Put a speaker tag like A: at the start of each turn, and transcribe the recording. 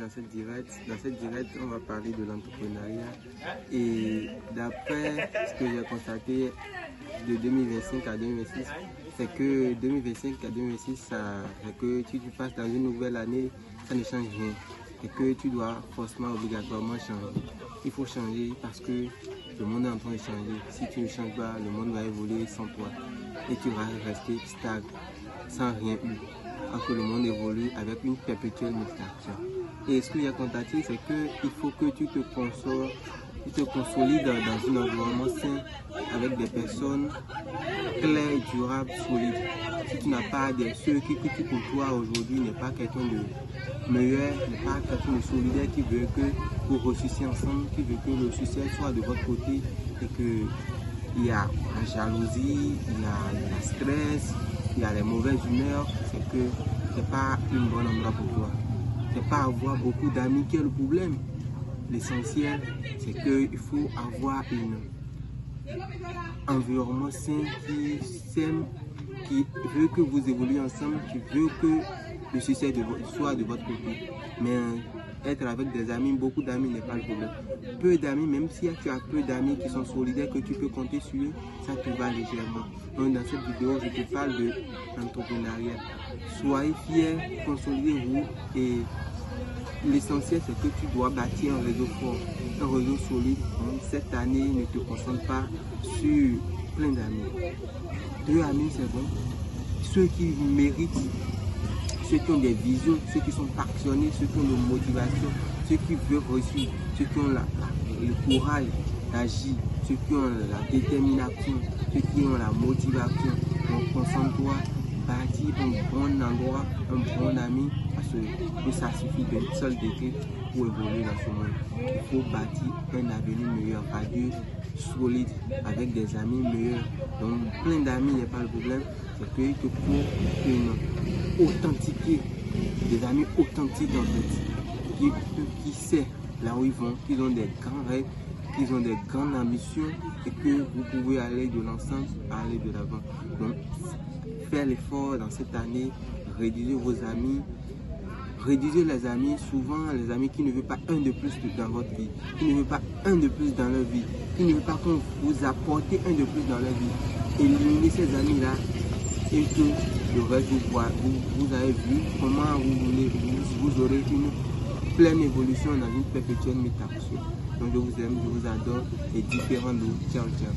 A: dans cette direct. Dans cette direct, on va parler de l'entrepreneuriat. Et d'après ce que j'ai constaté de 2025 à 2026, c'est que 2025 à 2026, c'est que tu passes dans une nouvelle année, ça ne change rien. Et que tu dois forcément, obligatoirement changer. Il faut changer parce que le monde est en train de changer. Si tu ne changes pas, le monde va évoluer sans toi. Et tu vas rester stagne, sans rien eu. Alors que le monde évolue avec une perpétuelle mutation. Et ce que j'ai constaté, c'est qu'il faut que tu te consolides dans un environnement sain avec des personnes claires, durables, solides. Si tu n'as pas ceux qui tu côtoies aujourd'hui n'est pas quelqu'un de meilleur, n'est pas quelqu'un de solidaire qui veut que vous réussissiez ensemble, qui veut que le succès soit de votre côté et qu'il y a la jalousie, il y a le stress, il y a les mauvaises humeurs, c'est que ce n'est pas une bonne endroit pour toi. Ce n'est pas avoir beaucoup d'amis qui est le problème. L'essentiel, c'est qu'il faut avoir un environnement sain qui s'aime, qui veut que vous évoluiez ensemble, qui veut que le succès soit de votre côté. Mais être avec des amis, beaucoup d'amis n'est pas le problème. Peu d'amis, même si tu as peu d'amis qui sont solidaires, que tu peux compter sur eux, ça te va légèrement. Donc dans cette vidéo, je te parle de l'entrepreneuriat. Soyez fiers, consolidez-vous et l'essentiel, c'est que tu dois bâtir un réseau fort, un réseau solide. Donc, cette année, ne te concentre pas sur plein d'amis. 2 amis, c'est bon. Ceux qui méritent, ceux qui ont des visions, ceux qui sont passionnés, ceux qui ont de motivation, ceux qui veulent réussir, ceux qui ont le courage d'agir, ceux qui ont la détermination, ceux qui ont la motivation. Donc, concentre-toi, bâtis un bon endroit, un bon ami, parce que ça suffit d'un seul déclic pour évoluer dans ce monde. Il faut bâtir un avenir meilleur, à Dieu solide, avec des amis meilleurs. Donc, plein d'amis n'est pas le problème, c'est qu'il te faut une authenticité, des amis authentiques en fait, qui sait là où ils vont, qui ont des grands rêves, qui ont des grandes ambitions et que vous pouvez aller de l'ensemble à aller de l'avant. Donc, faire l'effort dans cette année, réduisez vos amis, réduisez les amis, souvent les amis qui ne veulent pas un de plus dans votre vie, qui ne veulent pas un de plus dans leur vie, qui ne veulent pas qu'on vous apporte un de plus dans leur vie. Éliminez ces amis-là et que le reste vous avez vu comment vous aurez une pleine évolution dans une perpétuelle mutation. Donc je vous aime, je vous adore et différents de vous. Ciao, ciao.